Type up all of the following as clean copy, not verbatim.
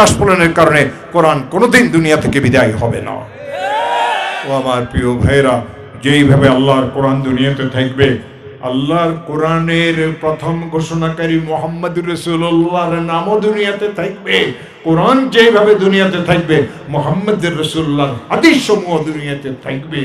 আস্ফলনের কারণে কোরআন কোনোদিন দুনিয়া থেকে বিদায় হবে না। ও আমার প্রিয় ভাইরা, যেইভাবে আল্লাহর কোরআন দুনিয়াতে থাকবে, আল্লাহর কোরআনের প্রথম ঘোষণাকারী মুহাম্মদুর রাসূলুল্লাহর নামও দুনিয়াতে থাকবে। কোরআন যেভাবে দুনিয়াতে থাকবে, মুহাম্মদুর রাসূলুল্লাহর হাদিস সমূহ দুনিয়াতে থাকবে।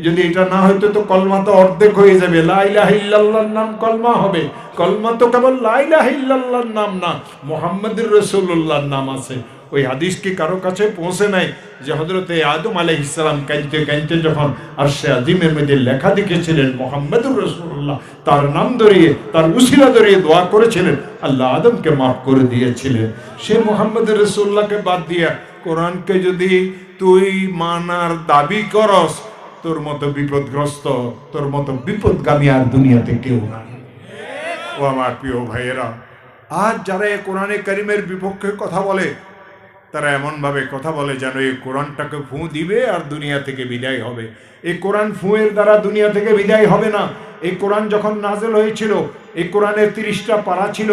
যদি এটা না হইতো তো কলমা তো অর্ধেক হয়ে যাবে। লা ইলাহা ইল্লাল্লাহর নাম কলমা হবে। কলমা তো কেবল লা ইলাহা ইল্লাল্লাহর নাম না, মুহাম্মদুর রাসূলুল্লাহর নাম আছে। ওই হাদিস কি কারো কাছে পৌঁছে নাই যে হযরতে আদম আলাইহিস সালাম কাঁদতে কাঁদতে যখন আরশে আজিমের মধ্যে লেখা দেখেছিলেন মুহাম্মদুর রাসূলুল্লাহ, তার নাম ধরিয়ে, তার উসিলা ধরিয়ে দোয়া করেছিলেন, আল্লাহ আদমকে মাফ করে দিয়েছিলেন। সে মুহাম্মদুর রাসূলুল্লাহকে বাদ দিয়া কোরআনকে যদি তুই মানার দাবি করস, তোর মতো বিপদগ্রস্ত, তোর মতো বিপদগামী আর দুনিয়াতে কেউ নাই। ও আমার প্রিয় ভাইয়েরা, আজ যারা এই কোরআনে কারিমের বিপক্ষে কথা বলে, তারা এমনভাবে কথা বলে যেন এই কোরআনটাকে ফু দিবে আর দুনিয়া থেকে বিদায় হবে। এই কোরআন ফুঁয়ের দ্বারা দুনিয়া থেকে বিদায় হবে না। এই কোরআন যখন নাজেল হয়েছিল, এই কোরআনে 30টা পারা ছিল,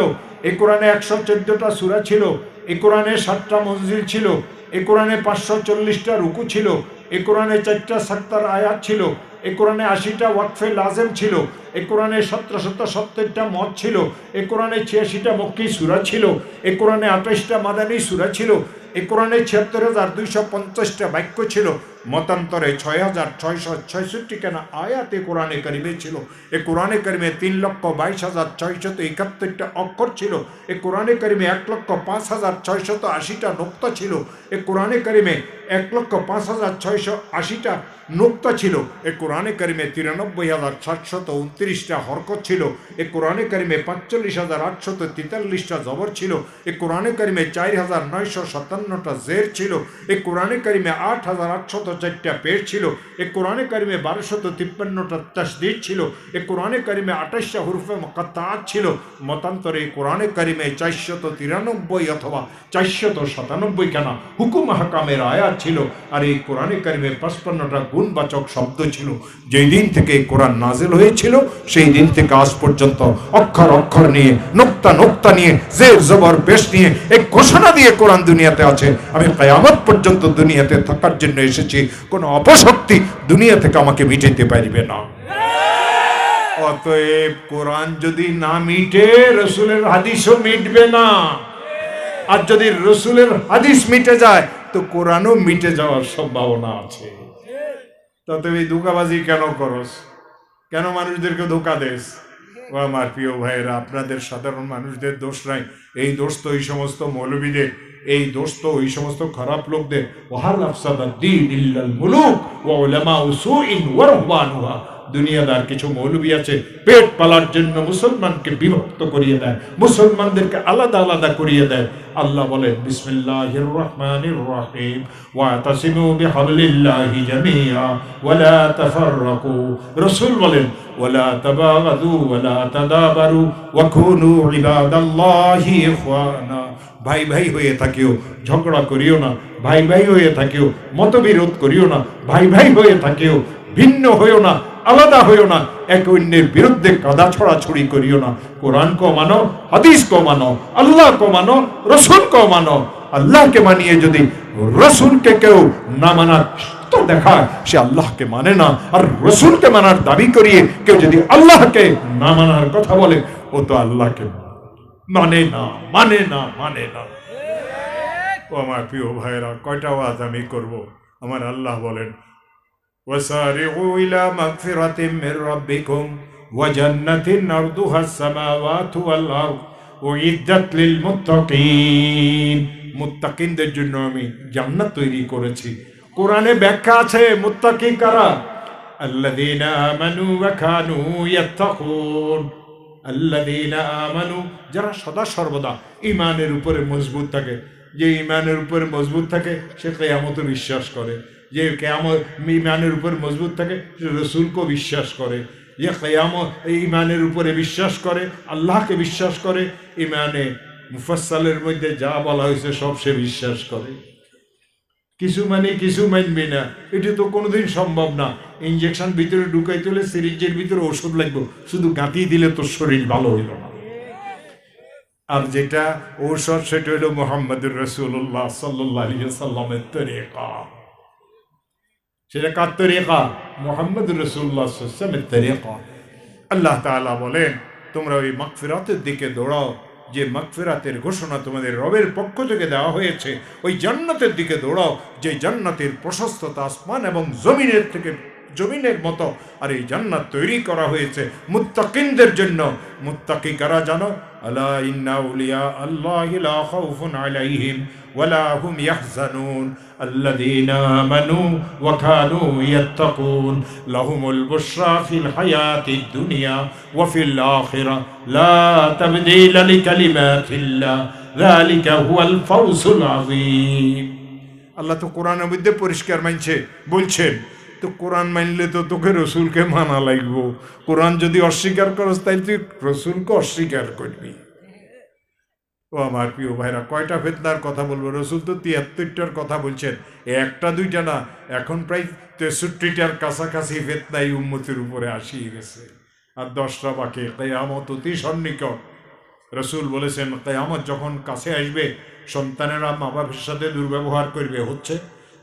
এই কোরআনে 114টা সূরা ছিল, এই কোরআনে 7টা মঞ্জিল ছিল, এই কোরআনে 540টা রুকু ছিল, এই কোরআনে 4টা সাক্তার আয়াত ছিল, এই কোরআনে 80টা ওয়াকফে লাজেম ছিল, এই কোরআনে 1770টা মত ছিল, এই কোরআনে 86টা মক্কি সূরা ছিল, এই কোরআনে 28টা মাদানী সূরা ছিল, এই কোরআনে ৭৬,২৫০টা বাক্য ছিল, মতান্তরে ৬,৬৬৬ কেনা আয়াতে কোরআনে কারিমে ছিল। এই কোরআনে কারিমে ৩,২২,৬৭১টা অক্ষর ছিল। এই কোরআনে কারিমে ১,০৫,৬৮০টা নোক্তা ছিল। এই কোরআনে কারিমে ১,০৫,৬৮০টা নোক্তা ছিল। এই কোরআনে কারিমে ৯৩,৭২৯টা হরকত ছিল। এই কোরআনে কারিমে ৪৫,৮৪৩টা জবর ছিল। এই কোরআনে কারিমে ৪,৯৫৭টা জের ছিল। এই কোরআনে কারিমে ৮,৮০৪টা পেশ ছিল। এই কোরআনে কারিমে ১২৫৩টা তাসদীদ ছিল। এই কোরআনে কারিমে ২৮টা হুরফে মুকাত্তাআত ছিল। মতান্তরে এই কোরআনে কারিমে ৪৯৩ অথবা ৪৯৭ কেনা হুকুম হাকামের আয়াত ছিল। আর এই কোরআনে কারিমে ৫৫টা গুণবাচক শব্দ ছিল। যেই দিন থেকে এই কোরআন নাজিল হয়েছিল, সেই দিন থেকে আজ পর্যন্ত অক্ষর অক্ষর নিয়ে, নোক্তা নোক্তা নিয়ে, জের জবর পেশ নিয়ে এই ঘোষণা দিয়ে কোরআন দুনিয়াতে আছে, আমি কিয়ামত পর্যন্ত দুনিয়াতে থাকার জন্য এসেছি, কোনো অপশক্তি দুনিয়া থেকে আমাকে মিটাইতে পারবে না। অতএব কোরআন যদি না মিটে, রাসূলের হাদিসও মিটবে না। আর যদি রাসূলের হাদিস মিটে যায়, তো কোরআনও মিটে যাওয়ার সম্ভাবনা আছে। তবে ধোঁকাবাজি কেন করস? কেন মানুষদেরকে ধোঁকা দেস? ও আমার প্রিয় ভাইয়েরা, আপনাদের সাধারণ মানুষদের দোষ নাই। এই দোষ তো ওই সমস্ত মৌলবীদের, এই দোষ তো ওই সমস্ত খারাপ লোকদের। ওয়াহাল আফসাদাদ দ্বীন ইল্লাল মুলুক ওয়া উলামা সুইন ওয়া রুহবানুহা। দুনিয়াদার কিছু মৌলবী আছে, পেট পালার জন্য মুসলমানকে বিভক্ত করিয়ে দেয়, মুসলমানদেরকে আলাদা আলাদা করিয়ে দেয়। আল্লাহ বলেন বিসমিল্লাহির রহমানির রহিম ওয়াতাসিমু বিহাবলিল্লাহি জামিআ ওয়ালা তাফাররাকু। রাসূল বলেন ওয়ালা তাবাগাদু ওয়ালা তাদাবারু ওয়া কুনু ইবাদাল্লাহি ইখওয়ানা। ভাই ভাই হয়ে থাকিও, ঝগড়া করিও না। ভাই ভাই হয়ে থাকিও, মতবিরোধ করিও না। ভাই ভাই হয়ে থাকিও, ভিন্ন হইও না, আলাদা হইও না, এক অন্যের বিরুদ্ধে কাদা ছড়াছড়ি করিও না। কোরআন কো মানো, হাদিস কো মানো, আল্লাহ কো মানো, রসুল কো মানো। আল্লাহকে মানিয়ে যদি রসুলকে কেউ না মানার তো দেখায়, সে আল্লাহকে মানে না। আর রসুলকে মানার দাবি করিয়ে কেউ যদি আল্লাহকে না মানার কথা বলে, ও তো আল্লাহকে মানে না, মানে না, মানে না। ও আমার প্রিয় ভাইয়েরা, কয়টা ওয়াজ আমি করব? আমার আল্লাহ বলেন وسارعوا إلى مغفرة من ربكم وجنة عرضها السماوات والأرض أعدت للمتقين। মুত্তাকিনদের জন্য আমি জান্নাত তৈরি করেছি। কোরআনে ব্যাখ্যা আছে মুত্তাকি কারা? আল্লাযীনা আমানু ওয়া কানু ইয়াত্তাকুন। আল্লাযীনা আমানু, যারা সদা সর্বদা ঈমানের উপরে মজবুত থাকে। যে ঈমানের উপরে মজবুত থাকে সে কিয়ামতে বিশ্বাস করে। যে কিয়ামত ঈমানের উপর মজবুত থাকে সে রাসূলকে বিশ্বাস করে। যে কিয়ামত ঈমানের উপরে বিশ্বাস করে, আল্লাহকে বিশ্বাস করে, ঈমানে মুফাসসালের মধ্যে যা বলা হয়েছে সব সে বিশ্বাস করে। কিছু মানে কিছু মানবে না, এটা তো কোনোদিন সম্ভব না। ইনজেকশন ভিতরে ঢুকাই তুলে সিরিঞ্জের ভিতরে ওষুধ লাগবে, শুধু গাঁথিয়ে দিলে তোর শরীর ভালো হইল না। আর যেটা ঔষধ সেটা হলো মুহাম্মদুর রাসূলুল্লাহ সাল্লাল্লাহু আলাইহি ওয়াসাল্লামের তরিকা। সেটা কার তরিকা? মুহাম্মদুর রাসূলুল্লাহ সাল্লাল্লাহু আলাইহি ওয়াসাল্লামের তরিকা। আল্লাহ তাআলা বলেন, তোমরা ওই মাগফিরাতের দিকে দৌড়াও, যে মাগফিরাতের ঘোষণা তোমাদের রবের পক্ষ থেকে দেওয়া হয়েছে। ওই জান্নাতের দিকে দৌড়াও, যে জান্নাতের প্রশস্ততা আসমান এবং জমিনের মতো। আর এই জান্নাত তৈরি করা হয়েছে মুত্তাকিনদের জন্য। মুত্তাকি কারা জানো? আলা ইন্না আউলিয়া আল্লাহি লা খাউফুন আলাইহিম ওয়ালা হুম ইয়াহজানুন আল্লাযীনা আমানু ওয়া কানু ইয়াত্তাকুন লাহুমুল বুশরা ফিল হায়াতিদ দুনিয়া ওয়া ফিল আখিরাহ লা তাবদীলা লিকালিমাতিল্লাহ যালিকা হুয়াল ফাওজুল আযীম। আল্লাহ তো কোরআনের মধ্যে পরিষ্কার বলছেন, তো কোরআন মানলে তো তোকে রসুলকে মানা লাগবো। কোরআন যদি অস্বীকার করস তাই তুই রসুলকে অস্বীকার করবি। ও আমার প্রিয় ভাইরা, কয়টা ফিতনার কথা বলবো? রসুল তো ৭৩টার কথা বলছেন, একটা দুইটা না, এখন প্রায় ৬৩টার কাছাকাছি ফিতনা এই উম্মতের উপরে আসিয়ে গেছে। আর 10টা বাকি। কিয়ামত অতি সন্নিকট। রসুল বলেছেন, কিয়ামত যখন কাছে আসবে, সন্তানেরা মা বাবার সাথে দুর্ব্যবহার করবে, হচ্ছে।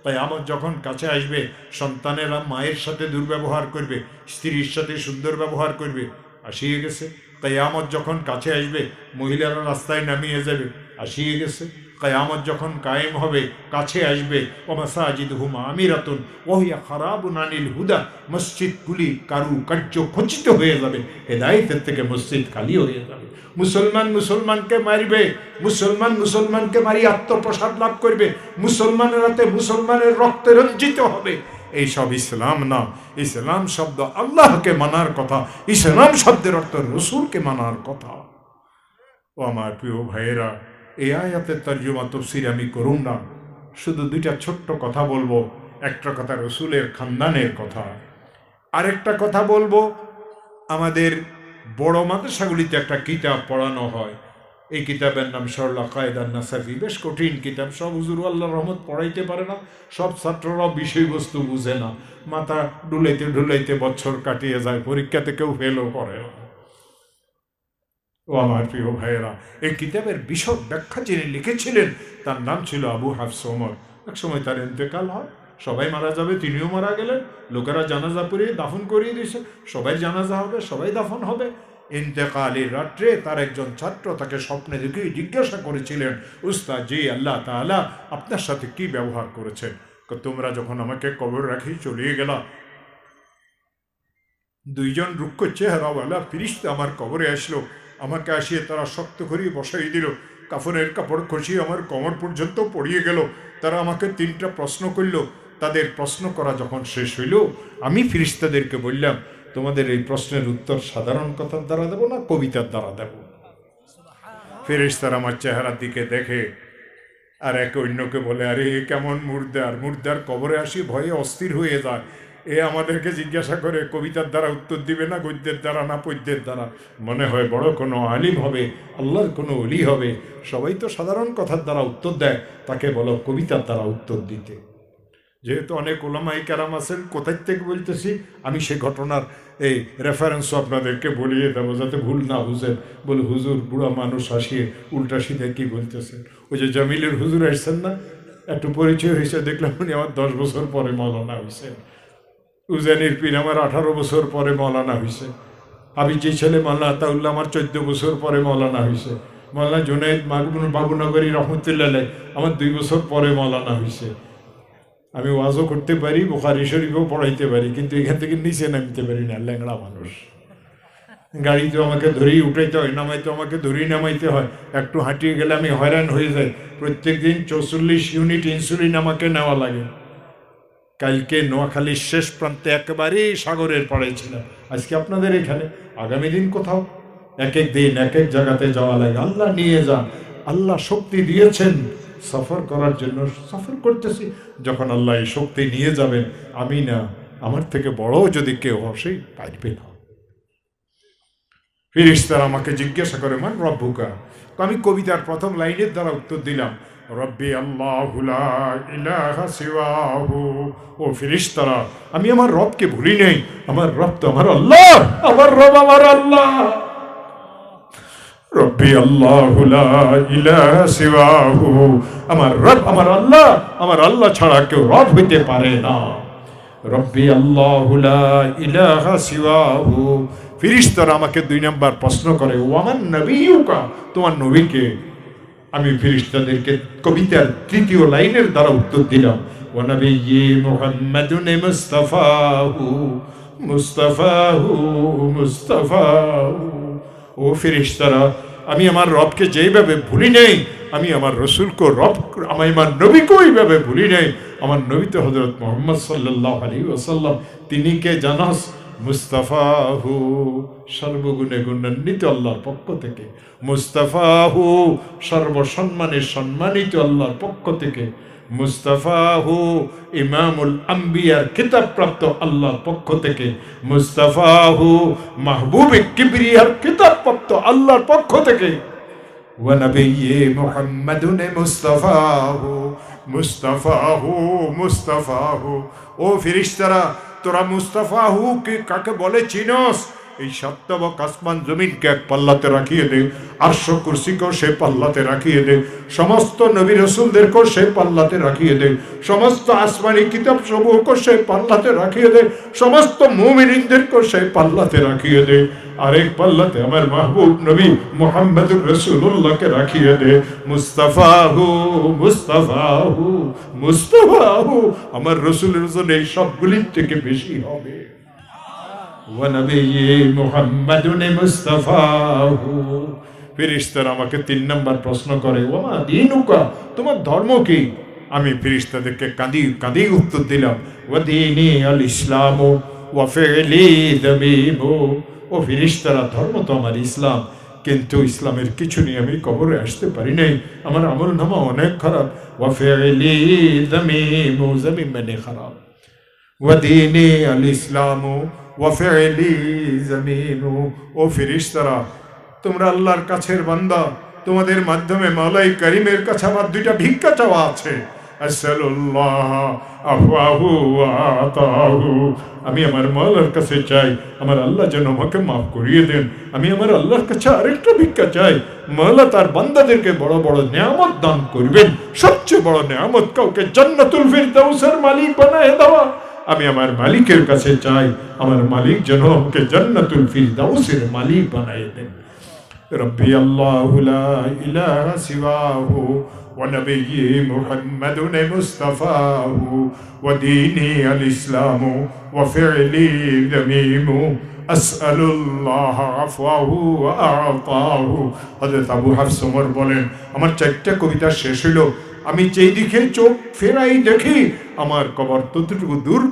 কিয়ামত যখন কাছে আসবে, সন্তানেরা মায়ের সাথে দুর্ব্যবহার করবে, স্ত্রীর সাথে সুন্দর ব্যবহার করবে, আসিয়ে গেছে। কিয়ামত যখন কাছে আসবে, মহিলারা রাস্তায় নামিয়ে যাবে, আসিয়ে গেছে। কিয়ামত যখন কায়েম হবে, কাছে আসবে, ওয়া মাসাজিদুহুম আমিরাতুন ওয়া হিয়া খারাবুন আনিল হুদা, মসজিদগুলি কারুকার্য খচিত হয়ে যাবে, হেদায়েতের থেকে মসজিদ খালি হয়ে যাবে। মুসলমান মুসলমানকে মারবে, মুসলমান মুসলমানকে মারি আত্মপ্রসাদ লাভ করবে, মুসলমানের হাতে মুসলমানের রক্তে রঞ্জিত হবে। এইসব ইসলাম না। ইসলাম শব্দ আল্লাহকে মানার কথা, ইসলাম শব্দের অর্থ রসুলকে মানার কথা। ও আমার প্রিয় ভাইয়েরা, এই আয়াতের তর্জমা তাফসীর আমি করুম না, শুধু দুইটা ছোট্ট কথা বলবো। একটা কথা রসুলের খানদানের কথা, আরেকটা কথা বলবো আমাদের বড় মাদ্রাসাগুলিতে একটা কিতাব পড়ানো হয়। এই কিতাবের নাম সরলা কায়দান নাসাফি। বেশ কঠিন কিতাব, সব হুজুর আল্লাহর রহমত পড়াইতে পারে না, সব ছাত্ররাও বিষয়বস্তু বুঝে না, মাথা ঢুলাইতে ঢুলাইতে বছর কাটিয়ে যায়, পরীক্ষাতে কেউ ফেলও করে। ও আমার প্রিয় ভাইয়েরা, এই কিতাবের বিশদ ব্যাখ্যা যিনি লিখেছিলেন তার নাম ছিল আবু হাফস ওমর। এক সময় তার ইন্তেকাল হয়, সবাই মারা যাবে, তিনিও মারা গেলেন। লোকেরা জানাজা পড়িয়ে দাফন করিয়ে দিয়েছে, সবাই জানাজা হবে, সবাই দাফন হবে। ইন্তেকালের রাত্রে তার একজন ছাত্র তাকে স্বপ্নে দেখে জিজ্ঞাসা করেছিলেন, উস্তাদ জি, আল্লাহ তাআলা আপনার সাথে কি ব্যবহার করেছেন? তোমরা যখন আমাকে কবর রাখি চলিয়ে গেলা, দুইজন রুক্ষ চেহারাওয়ালা ফিরিস্তা আমার কবরে আসলো, আমাকে আসিয়ে তারা শক্ত করে বসাই দিল, কাফনের কাপড় খসিয়ে আমার কোমর পর্যন্ত পড়িয়ে গেল। তারা আমাকে 3টা প্রশ্ন করল। তাদের প্রশ্ন করা যখন শেষ হইল, আমি ফিরিস্তাদেরকে বললাম, তোমাদের এই প্রশ্নের উত্তর সাধারণ কথার দ্বারা দেব না কবিতার দ্বারা দেব? ফেরেশতারা আমার চেহারার দিকে দেখে আর একে অন্যকে বলে, আরে এ কেমন মুর্দার, মুর্দার কবরে আসি ভয়ে অস্থির হয়ে যায়, এ আমাদেরকে জিজ্ঞাসা করে কবিতার দ্বারা উত্তর দিবে না গদ্যের দ্বারা না পদ্যের দ্বারা? মনে হয় বড় কোনো আলিম হবে, আল্লাহর কোনো ওলি হবে। সবাই তো সাধারণ কথার দ্বারা উত্তর দেয়, তাকে বলো কবিতার দ্বারা উত্তর দিতে। যেহেতু অনেক ওলামাই কেরাম আছেন, কোথায় থেকে বলতেছি আমি, সে ঘটনার এই রেফারেন্সও আপনাদেরকে বলিয়ে দেবো যাতে ভুল না বুঝেন। বলে হুজুর বুড়া মানুষ আসিয়ে উল্টা সিধে কি বলতেছেন। ওই যে জামিলের হুজুর আসছেন না, একটু পরিচয় হয়েছে, দেখলাম উনি আমার 10 বছর পরে মৌলানা হয়েছেন। উজানির পীর আমার 18 বছর পরে মৌলানা হয়েছে। আমি যে ছেলে মৌলানা আতাউল্লাহ আমার 14 বছর পরে মৌলানা হয়েছে। মৌলানা জুনাইদ বাবুনগরী রহমতুল্লাহ আমার 2 বছর পরে মৌলানা হয়েছে। আমি ওয়াজও করতে পারি, বুখারী শরীফও পড়াইতে পারি, কিন্তু এখান থেকে নিচে নামতে পারি না, ল্যাংড়া মানুষ। গাড়িতে আমাকে ধরেই উঠাইতে হয়, নামাইতে আমাকে ধরেই নামাইতে হয়। একটু হাঁটিয়ে গেলে আমি হয়রান হয়ে যাই। প্রত্যেক দিন 44 ইউনিট ইনসুলিন আমাকে নেওয়া লাগে। কালকে নোয়াখালীর শেষ প্রান্তে একেবারেই সাগরের পাড়ে ছিলাম, আজকে আপনাদের এখানে, আগামী দিন কোথাও। এক এক দিন এক এক জায়গাতে যাওয়া লাগে। আল্লাহ নিয়ে যান, আল্লাহ শক্তি দিয়েছেন সফর করার জন্য, সফর করতেছি। যখন আল্লাহ এই শক্তি নিয়ে যাবেন, আমি না, আমার থেকে বড় যদি কেউ আসে পারবে না। ফেরেশতারা আমাকে জিজ্ঞাসা করে, মান রব্বুকা? আমি কবিতার প্রথম লাইনের দ্বারা উত্তর দিলাম, রব্বি আল্লাহু লা ইলাহা সিওয়াহু। ও ফেরেশতারা, আমি আমার রবকে ভুলি নাই, আমার রব তো আমার আল্লাহ, আমার রব আমার আল্লাহ। রব্বি আল্লাহু লা ইলাহা সিওয়াহু, আমার রব আমার আল্লাহ ছাড়া কেউ রব হইতে পারে না। রব্বি আল্লাহু লা ইলাহা সিওয়াহু। ফেরেশতারা আমাকে 2 নাম্বার প্রশ্ন করে, ওয়ামান নবিয়ুকা, তোমার নবীকে? আমি ফেরেশতাদেরকে কবিতার 3য় লাইনের দ্বারা উত্তর দিলাম, ওয়া নবিয়্যি মুহাম্মাদুন মুস্তাফাহু মুস্তাফাহু মুস্তাফাহু। ও ফেরেশতারা, আমি আমার রবকে যেইভাবে ভুলি নেই, আমি আমার রসুলকে আমি আমার নবীকে ওইভাবে ভুলি নেই। আমার নবী তো হযরত মুহাম্মদ সাল্লাল্লাহু আলাইহি ওয়াসাল্লাম, তিনি কে জানাস? মুস্তাফাহু, সর্বগুণে গুণান্বিত আল্লাহর পক্ষ থেকে। মুস্তাফাহু, সর্বসম্মানে সম্মানিত আল্লাহর পক্ষ থেকে। মুস্তাফাহু, ইমামুল আম্বিয়ার কিতাবপ্রাপ্ত আল্লাহর পক্ষ থেকে। মুস্তাফাহু, মাহবুবে কিবরিয়ার কিতাবপ্রাপ্ত আল্লাহর পক্ষ থেকে। ওয়া নবিয়্যি মুহাম্মাদুন মুস্তাফাহু মুস্তাফাহু মুস্তাফাহু। ও ফেরেশতারা, তোরা মুস্তাফাহু কে কাকে বলে চিনস? এই সপ্তবক আসমান জমিনকে এক পাল্লাতে রাখিয়ে দে, আরশ কুরসিকেও সে পাল্লাতে রাখিয়ে দে, সমস্ত নবী রাসূলদেরকেও সে পাল্লাতে রাখিয়ে দে, সমস্ত আসমানি কিতাব সমূহকে সে পাল্লাতে রাখিয়ে দে, সমস্ত মুমিনদেরকেও সে পাল্লাতে রাখিয়ে দে। আরেক পাল্লাতে আমার মাহবুব নবী মুহাম্মদুর রাসূলুল্লাহকে রাখিয়ে দে। মুস্তাফাহু মুস্তাফাহু মুস্তাফাহু, আমার রাসূলের জন্য এই সবগুলির থেকে বেশি হবে। ওয়া নবিয়্যি মুহাম্মাদুন মুস্তাফাহু। ফেরেশতারা আমাকে 3 নাম্বার প্রশ্ন করে, ওয়া দীনুকা, তোমার ধর্ম কি? আমি ফেরেশতাদেরকে কাঁদি উত্তর দিলাম, ওয়া দীনি আল ইসলাম ওয়া ফি'লি যামিমু। ও ফেরেশতারা, ধর্ম তো আমার ইসলাম, কিন্তু ইসলামের কিছু নিয়ে আমি কবরে আসতে পারি নাই, আমার আমলনামা অনেক খারাপ। ওয়া ফি'লি যামিমু, যামিম মানে খারাপ। ওয়া দীনি আল ইসলাম ওয়া ফি'লি যামিমু। ও ফেরেশতারা, তোমরা আল্লাহর কাছের বান্দা, তোমাদের মাধ্যমে মাওলাই কারীমের কাছে আমার 2টা ভিক্ষা চাওয়া আছে। আসসালুল্লাহ আফওয়াহু ওয়া আতাহু। আমি আমার মাওলার কাছে চাই, আমার আল্লাহ যেন আমাকে মাফ করিয়ে দেন। আমি আমার আল্লাহর কাছে আরেকটা ভিক্ষা চাই, মাওলা তার বান্দাদেরকে বড় বড় নিয়ামত দান করবেন। সবচেয়ে বড় নিয়ামত কাউকে জান্নাতুল ফিরদাউসের মালিক বানায় দেওয়া। আমি আমার মালিকের কাছে চাই, আমার মালিক যেন আমাকে জান্নাতুল ফিরদাউসের মালিক বানায় দেন। রব্বি আল্লাহু লা ইলাহা সিওয়াহু ওয়া নবিয়্যি মুহাম্মাদুন মুস্তাফাহু ওয়া দীনি আল ইসলাম ওয়া ফি'লি যামিমু। আসআলুল্লাহ আফওয়াহু ওয়া আতাহু। হযরত আবু হাফস ওমর বলেন, আমার 4টা কবিতা শেষ হইল, আমি যেই দিকে চোখ ফেরাই দেখি আমার কবর ততটুকু দূর